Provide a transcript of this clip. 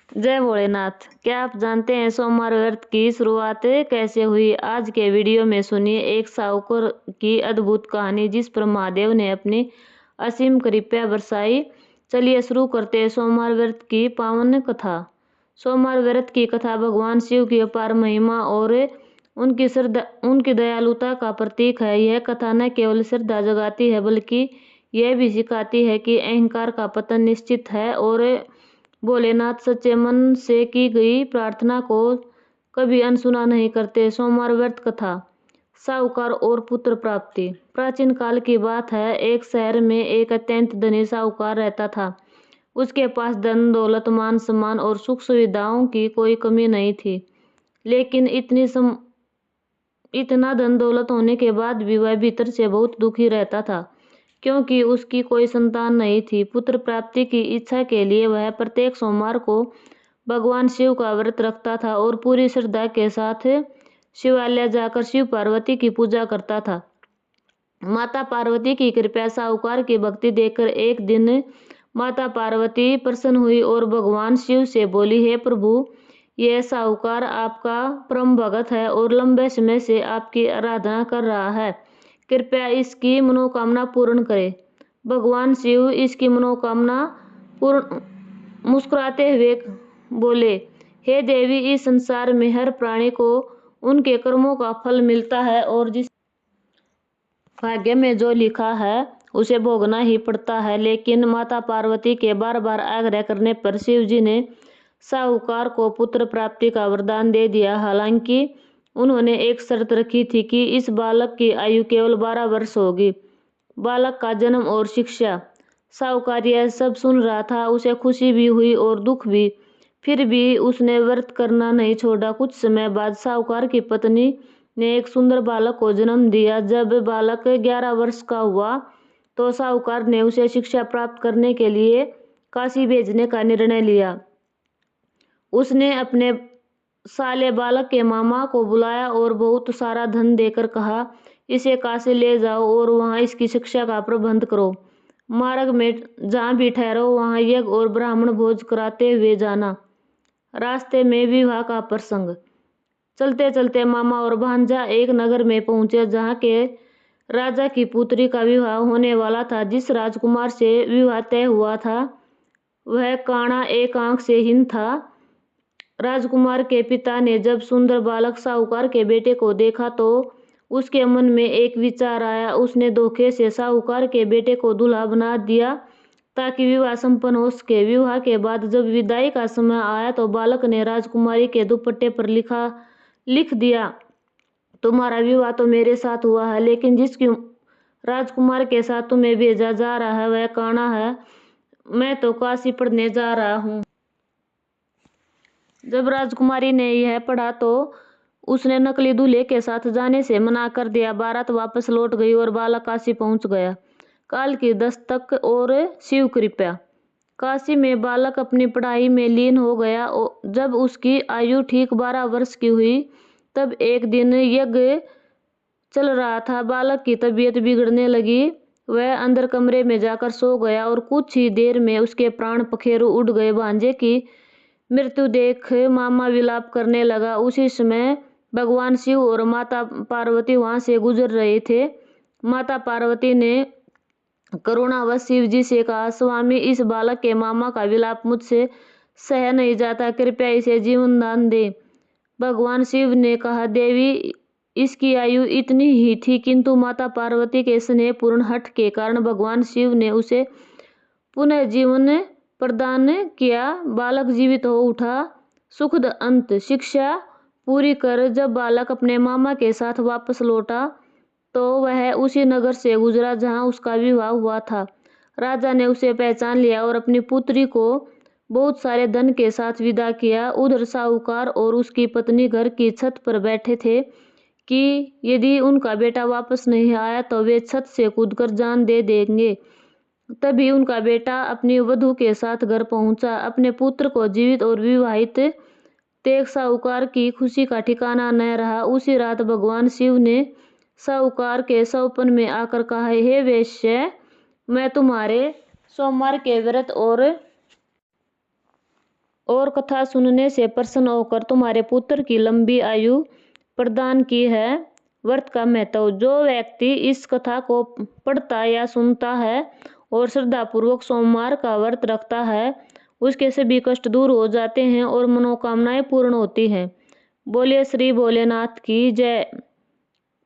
जय भोलेनाथ। क्या आप जानते हैं सोमवार व्रत की शुरुआत कैसे हुई? आज के वीडियो में सुनिए एक साहूकार की अद्भुत कहानी जिस पर महादेव ने अपनी असीम कृपा बरसाई। चलिए शुरू करते हैं सोमवार व्रत की पावन कथा। सोमवार व्रत की कथा भगवान शिव की अपार महिमा और उनकी दयालुता का प्रतीक है। यह कथा न केवल श्रद्धा जगाती है बल्कि यह भी सिखाती है कि अहंकार का पतन निश्चित है और भोलेनाथ सच्चे मन से की गई प्रार्थना को कभी अनसुना नहीं करते। सोमवार व्रत कथा। साहूकार और पुत्र प्राप्ति। प्राचीन काल की बात है। एक शहर में एक अत्यंत धनी साहूकार रहता था। उसके पास धन दौलत मान सम्मान और सुख सुविधाओं की कोई कमी नहीं थी। लेकिन इतना धन दौलत होने के बाद भी वह भीतर से बहुत दुखी रहता था, क्योंकि उसकी कोई संतान नहीं थी। पुत्र प्राप्ति की इच्छा के लिए वह प्रत्येक सोमवार को भगवान शिव का व्रत रखता था और पूरी श्रद्धा के साथ शिवालय जाकर शिव पार्वती की पूजा करता था। माता पार्वती की कृपा साहूकार की भक्ति देखकर एक दिन माता पार्वती प्रसन्न हुई और भगवान शिव से बोली, हे प्रभु, यह साहूकार आपका परम भगत है और लंबे समय से आपकी आराधना कर रहा है। कृपया इसकी मनोकामना पूर्ण करें। भगवान शिव इसकी मनोकामना पूर्ण मुस्कुराते हुए बोले, हे देवी, इस संसार में हर प्राणी को उनके कर्मों का फल मिलता है और जिस भाग्य में जो लिखा है उसे भोगना ही पड़ता है। लेकिन माता पार्वती के बार बार आग्रह करने पर शिव जी ने साहूकार को पुत्र प्राप्ति का वरदान दे दिया। हालांकि उन्होंने एक शर्त रखी थी कि इस बालक की आयु केवल 12 वर्ष होगी। बालक का जन्म और शिक्षा। साहूकार यह सब सुन रहा था। उसे खुशी भी हुई और दुख भी। फिर भी उसने व्रत करना नहीं छोड़ा। कुछ समय बाद साहूकार की पत्नी ने एक सुंदर बालक को जन्म दिया। जब बालक 11 वर्ष का हुआ तो साहूकार ने उसे शिक्षा प्राप्त करने के लिए काशी भेजने का निर्णय लिया। उसने अपने साले बालक के मामा को बुलाया और बहुत सारा धन देकर कहा, इसे काशी ले जाओ और वहां इसकी शिक्षा का प्रबंध करो। मार्ग में जहां भी ठहरो वहां यज्ञ और ब्राह्मण भोज कराते हुए जाना। रास्ते में विवाह का प्रसंग। चलते चलते मामा और भांजा एक नगर में पहुंचे जहां के राजा की पुत्री का विवाह होने वाला था। जिस राजकुमार से विवाह तय हुआ था वह काणा, एक आंख से हीन था। राजकुमार के पिता ने जब सुंदर बालक साहूकार के बेटे को देखा तो उसके मन में एक विचार आया। उसने धोखे से साहूकार के बेटे को दूल्हा बना दिया ताकि विवाह संपन्न हो सके। विवाह के बाद जब विदाई का समय आया तो बालक ने राजकुमारी के दुपट्टे पर लिख दिया, तुम्हारा विवाह तो मेरे साथ हुआ है, लेकिन जिसकी राजकुमार के साथ तुम्हें भेजा जा रहा है वह काणा है। मैं तो काशी पढ़ने जा रहा हूँ। जब राजकुमारी ने यह पढ़ा तो उसने नकली दूल्हे के साथ जाने से मना कर दिया। बारात वापस लौट गई और बालक काशी पहुंच गया। काल की दस्तक और शिव कृपा। काशी में बालक अपनी पढ़ाई में लीन हो गया। जब उसकी आयु ठीक 12 वर्ष की हुई तब एक दिन यज्ञ चल रहा था। बालक की तबीयत बिगड़ने लगी। वह अंदर कमरे में जाकर सो गया और कुछ ही देर में उसके प्राण पखेरु उड़ गए। भांजे की मृत्यु देख मामा विलाप करने लगा। उसी समय भगवान शिव और माता पार्वती वहां से गुजर रहे थे। माता पार्वती ने करुणावश शिव जी से कहा, स्वामी, इस बालक के मामा का विलाप मुझसे सह नहीं जाता, कृपया इसे जीवन दान दे। भगवान शिव ने कहा, देवी, इसकी आयु इतनी ही थी, किंतु माता पार्वती के स्नेहपूर्ण हठ के कारण भगवान शिव ने उसे पुनः जीवन प्रदान किया। बालक जीवित हो उठा। सुखद अंत। शिक्षा पूरी कर जब बालक अपने मामा के साथ वापस लौटा तो वह उसी नगर से गुजरा जहां उसका विवाह हुआ था। राजा ने उसे पहचान लिया और अपनी पुत्री को बहुत सारे धन के साथ विदा किया। उधर साहूकार और उसकी पत्नी घर की छत पर बैठे थे कि यदि उनका बेटा वापस नहीं आया तो वे छत से कूदकर जान दे देंगे। तभी उनका बेटा अपनी वधू के साथ घर पहुंचा। अपने पुत्र को जीवित और विवाहित देख साहूकार की खुशी का ठिकाना न रहा। उसी रात भगवान शिव ने साहूकार के सपन में आकर कहा, हे वेश्य, मैं तुम्हारे सोमवार के व्रत और कथा सुनने से प्रसन्न होकर तुम्हारे पुत्र की लंबी आयु प्रदान की है। व्रत का महत्व। जो व्यक्ति इस कथा को पढ़ता या सुनता है और श्रद्धापूर्वक सोमवार का व्रत रखता है, उसके सभी कष्ट दूर हो जाते हैं और मनोकामनाएं पूर्ण होती हैं। बोलिए श्री भोलेनाथ की जय।